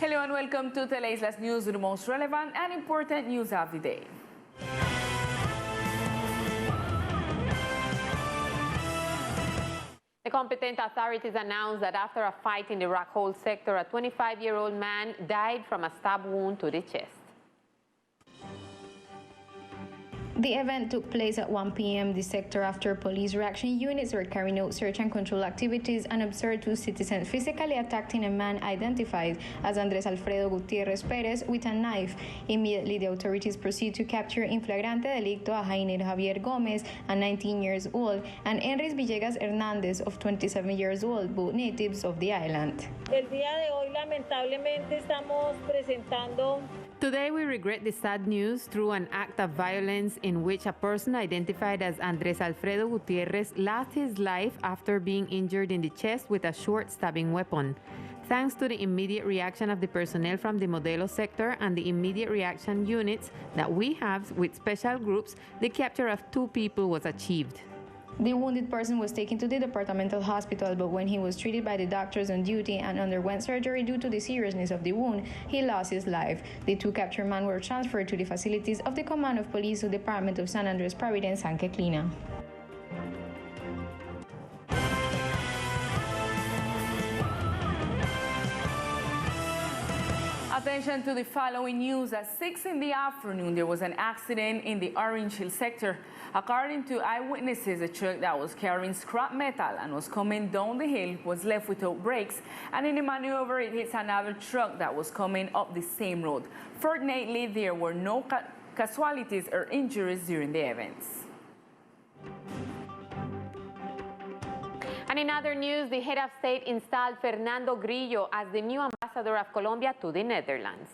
Hello and welcome to Teleislas News with the most relevant and important news of the day. The competent authorities announced that after a fight in the Rock Hole sector, a 25-year-old man died from a stab wound to the chest. The event took place at 1 p.m. the sector after police reaction units were carrying out search and control activities and observed two citizens physically attacking a man identified as Andres Alfredo Gutierrez Perez with a knife. Immediately, the authorities proceeded to capture in flagrante delicto a Jainer Javier Gomez, 19 years old, and Enrique Villegas Hernández, of 27 years old, both natives of the island. El día de hoy, lamentablemente, estamos presentando. Today we regret the sad news through an act of violence in which a person identified as Andres Alfredo Gutierrez lost his life after being injured in the chest with a short stabbing weapon. Thanks to the immediate reaction of the personnel from the Modelo sector and the immediate reaction units that we have with special groups, the capture of two people was achieved. The wounded person was taken to the departmental hospital, but when he was treated by the doctors on duty and underwent surgery due to the seriousness of the wound, he lost his life. The two captured men were transferred to the facilities of the Command of Police of the Department of San Andres, Providence, and Clina. Attention to the following news. At 6 in the afternoon, there was an accident in the Orange Hill sector. According to eyewitnesses, a truck that was carrying scrap metal and was coming down the hill was left without brakes, and in the maneuver, it hits another truck that was coming up the same road. Fortunately, there were no casualties or injuries during the events. And in other news, the head of state installed Fernando Grigo as the new ambassador of Colombia to the Netherlands.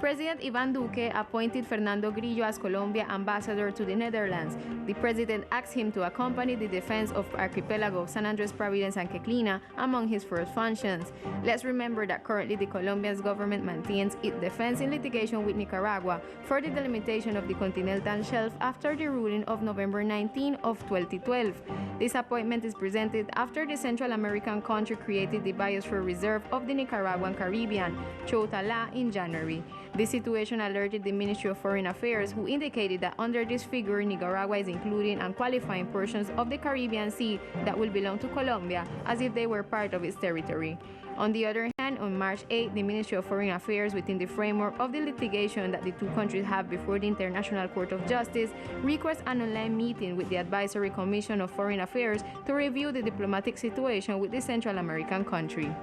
President Iván Duque appointed Fernando Grigo as Colombia ambassador to the Netherlands. The president asked him to accompany the defense of archipelago of San Andres, Providence, and Clina among his first functions. Let's remember that currently the Colombian government maintains its defense in litigation with Nicaragua for the delimitation of the continental shelf after the ruling of November 19 of 2012. This appointment is presented after the Central American country created the Biosphere Reserve of the Nicaraguan Caribbean, Chotala, in January. This situation alerted the Ministry of Foreign Affairs, who indicated that under this figure, Nicaragua is including and qualifying portions of the Caribbean Sea that will belong to Colombia as if they were part of its territory. On the other hand, on March 8, the Ministry of Foreign Affairs, within the framework of the litigation that the two countries have before the International Court of Justice, requested an online meeting with the Advisory Commission of Foreign Affairs to review the diplomatic situation with the Central American country.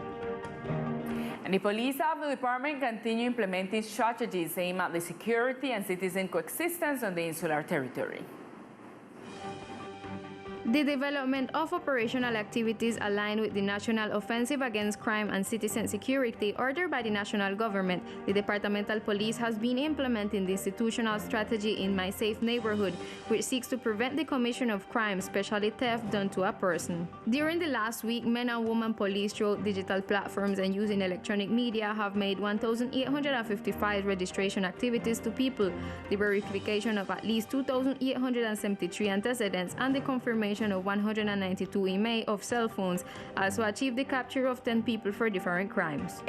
And the police of the department continue implementing strategies aimed at the security and citizen coexistence on the insular territory. The development of operational activities aligned with the National Offensive Against Crime and Citizen Security ordered by the national government, the departmental police has been implementing the institutional strategy in My Safe Neighborhood, which seeks to prevent the commission of crime, especially theft, done to a person. During the last week, men and women police through digital platforms and using electronic media have made 1,855 registration activities to people, the verification of at least 2,873 antecedents, and the confirmation of 192 email of cell phones, also achieved the capture of 10 people for different crimes.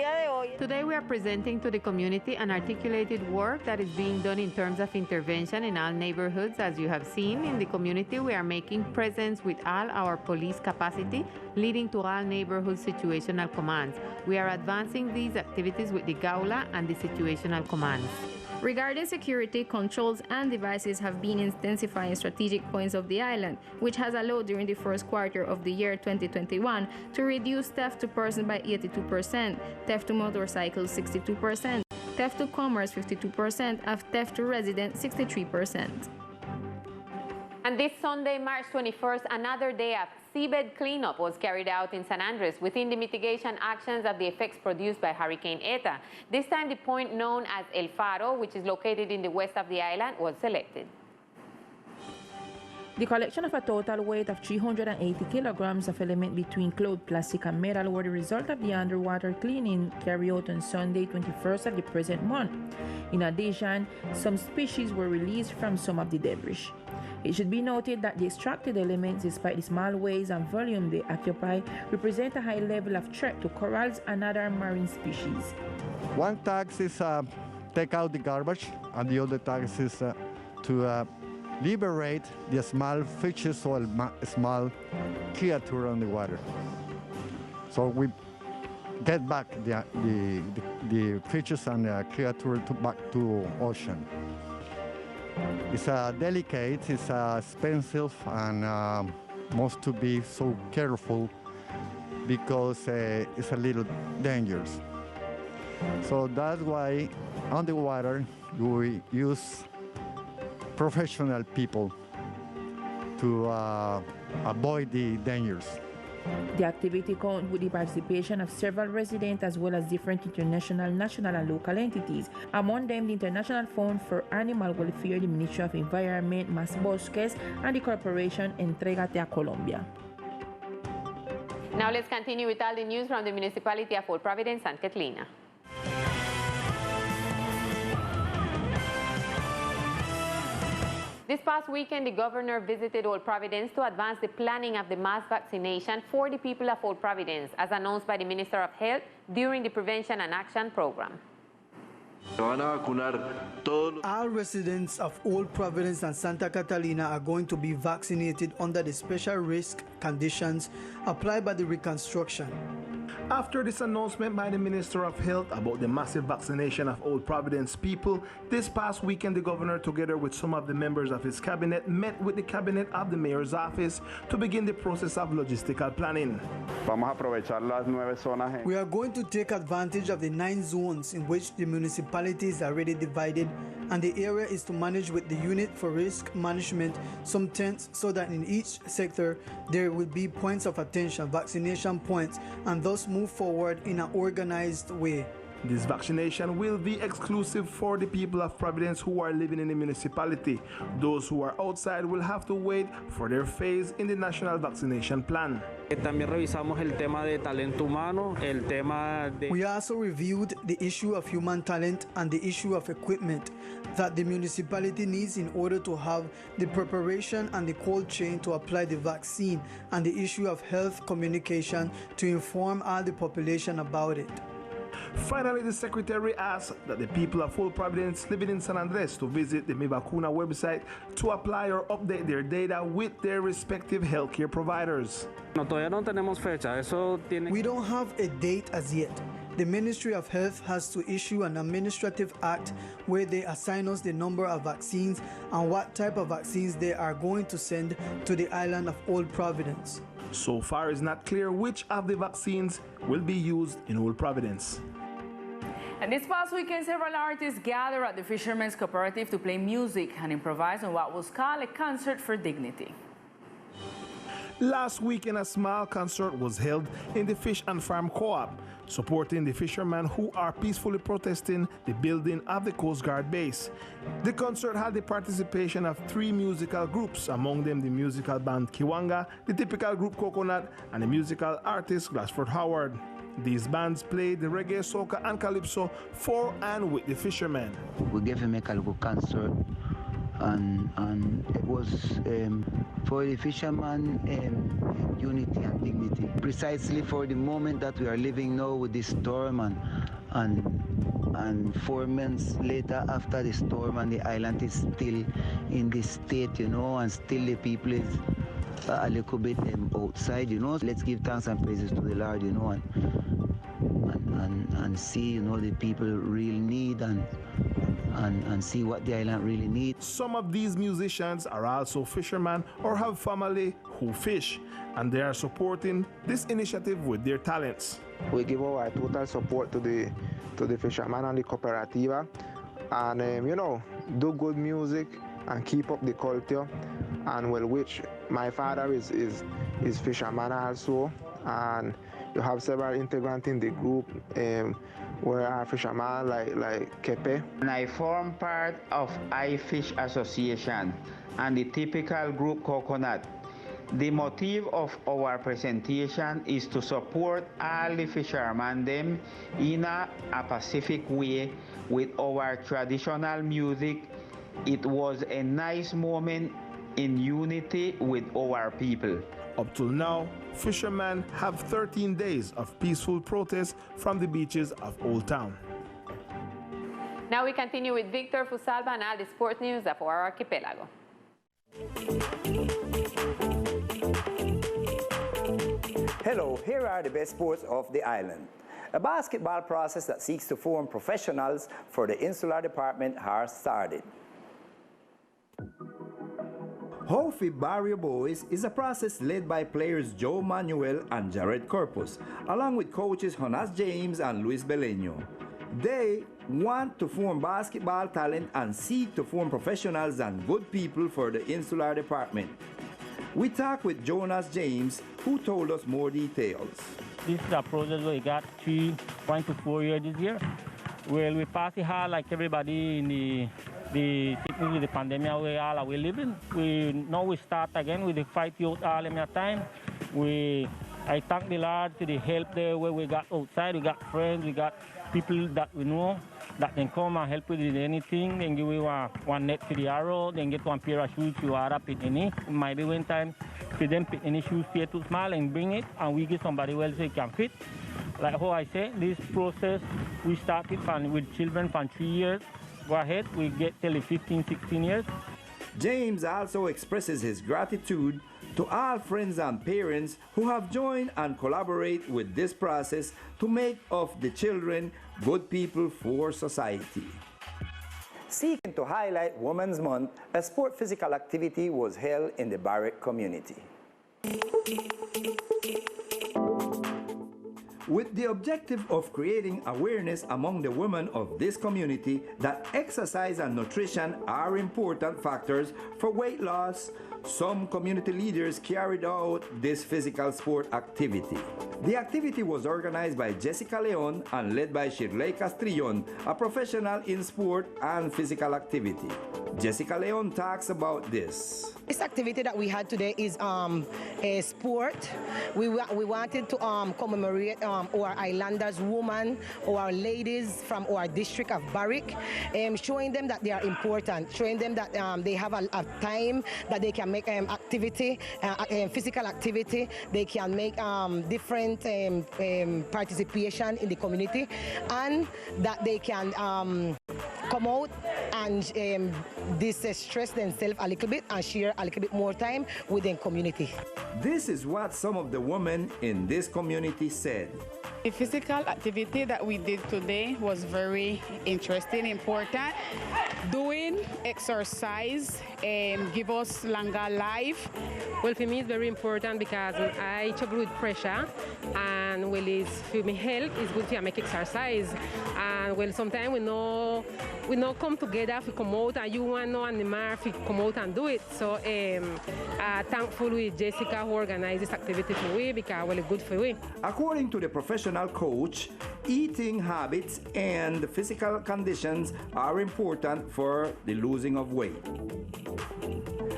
Today we are presenting to the community an articulated work that is being done in terms of intervention in all neighborhoods. As you have seen, in the community we are making presence with all our police capacity, leading to all neighborhood situational commands. We are advancing these activities with the Gaula and the situational commands. Regarding security, controls and devices have been intensifying strategic points of the island, which has allowed during the first quarter of the year 2021 to reduce theft to person by 82%, theft to motorcycles 62%, theft to commerce 52%, and theft to residents 63%. And this Sunday, March 21st, another day of seabed cleanup was carried out in San Andres within the mitigation actions of the effects produced by Hurricane Eta. This time, the point known as El Faro, which is located in the west of the island, was selected. The collection of a total weight of 380 kilograms of element between cloth, plastic, and metal were the result of the underwater cleaning carried out on Sunday, 21st of the present month. In addition, some species were released from some of the debris. It should be noted that the extracted elements, despite the small weight and volume they occupy, represent a high level of threat to corals and other marine species. One task is take out the garbage, and the other task is to liberate the small fishes or small creature on the water. So we get back the fishes and the creature back to ocean. It's delicate, it's expensive, and must to be so careful because it's a little dangerous. So that's why on the water we use professional people to avoid the dangers. The activity counts with the participation of several residents as well as different international, national and local entities. Among them, the International Fund for Animal Welfare, the Ministry of Environment, Mas Bosques, and the corporation Entregate a Colombia. Now let's continue with all the news from the municipality of Old Providence and Catalina. This past weekend, the governor visited Old Providence to advance the planning of the mass vaccination for the people of Old Providence, as announced by the Minister of Health during the Prevention and Action Program. All residents of Old Providence and Santa Catalina are going to be vaccinated under the special risk conditions applied by the reconstruction. After this announcement by the Minister of Health about the massive vaccination of Old Providence people, this past weekend the governor, together with some of the members of his cabinet, met with the cabinet of the mayor's office to begin the process of logistical planning. We are going to take advantage of the 9 zones in which the municipality is already divided, and the area is to manage with the unit for risk management some tents, so that in each sector there will be points of attention, vaccination points, and thus move forward in an organized way. This vaccination will be exclusive for the people of Providence who are living in the municipality. Those who are outside will have to wait for their phase in the national vaccination plan. We also reviewed the issue of human talent and the issue of equipment that the municipality needs in order to have the preparation and the cold chain to apply the vaccine, and the issue of health communication to inform all the population about it. Finally, the secretary asked that the people of Old Providence living in San Andres to visit the Mi Vacuna website to apply or update their data with their respective healthcare providers. We don't have a date as yet. The Ministry of Health has to issue an administrative act where they assign us the number of vaccines and what type of vaccines they are going to send to the island of Old Providence. So far, it's not clear which of the vaccines will be used in Old Providence. And this past weekend, several artists gathered at the Fishermen's Cooperative to play music and improvise on what was called a concert for dignity. Last weekend, a small concert was held in the Fish and Farm Co-op, supporting the fishermen who are peacefully protesting the building of the Coast Guard base. The concert had the participation of 3 musical groups, among them the musical band Kiwanga, the typical group Coconut, and the musical artist Glassford Howard. These bands played the reggae, soca, and calypso for and with the fishermen. We gave him a little concert, and it was for the fishermen, unity and dignity. Precisely for the moment that we are living now with this storm, and 4 months later after the storm, and the island is still in this state, and still the people is a little bit outside, Let's give thanks and praises to the Lord, and see, the people real need and see what the island really needs. Some of these musicians are also fishermen or have family who fish, and they are supporting this initiative with their talents. We give our total support to the fishermen and the cooperativa, and do good music and keep up the culture, and which my father is fisherman also, and you have several integrants in the group where are fishermen like Kepe. And I form part of I Fish Association and the typical group Coconut. The motive of our presentation is to support all the fishermen them in a pacific way with our traditional music. It was a nice moment in unity with our people. Up till now, fishermen have 13 days of peaceful protest from the beaches of Old Town. Now we continue with Victor Fusalva and all the sports news of our archipelago. Hello, here are the best sports of the island. A basketball process that seeks to form professionals for the insular department has started. Hofi Barrio Boys is a process led by players Joe Manuel and Jared Corpus, along with coaches Jonas James and Luis Beleño. They want to form basketball talent and seek to form professionals and good people for the insular department. We talked with Jonas James, who told us more details. This is a process we got 3.5 to 4 years this year. Well, we pass it hard like everybody in the sickness with the pandemic we living. We start again with the fight youth all in that time. I thank the Lord to the help there where we got outside. We got friends, we got people that we know that can come and help with anything. Then give you one net to the arrow, then get one pair of shoes to order pick any. It might be one time for them pick any shoes here too small and bring it, and we give somebody else so it can fit. Like how I say, this process we started with children from 3 years. Go ahead, we get till 15, 16 years. James also expresses his gratitude to all friends and parents who have joined and collaborate with this process to make of the children good people for society. Seeking to highlight Women's Month, a sport physical activity was held in the Barrack community. With the objective of creating awareness among the women of this community that exercise and nutrition are important factors for weight loss, some community leaders carried out this physical sport activity. The activity was organized by Jessica Leon and led by Shirley Castrillon, a professional in sport and physical activity. Jessica Leon talks about this. This activity that we had today is a sport. We wanted to commemorate our islanders women, our ladies from our district of Barrack, showing them that they are important, showing them that they have a time that they can make activity, physical activity, they can make different participation in the community, and that they can come out and distress themselves a little bit and share a little bit more time with the community. This is what some of the women in this community said. The physical activity that we did today was very interesting, important. Doing exercise give us longer life. Well, for me it's very important because I struggle with pressure, and well, for my health it's good to make exercise. And well, sometimes we know come together, we come out, and you want no animal, we come out and do it. So thankful with Jessica who organized this activity for we because well, it's good for we. According to the professional coach, eating habits and physical conditions are important for the losing of weight.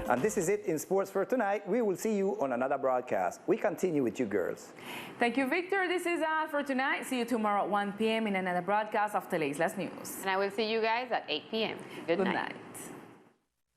And this is it in sports for tonight. We will see you on another broadcast. We continue with you girls. Thank you, Victor. This is all for tonight. See you tomorrow at 1 p.m. in another broadcast of Teleislas News. And I will see you guys at 8 p.m. Good night.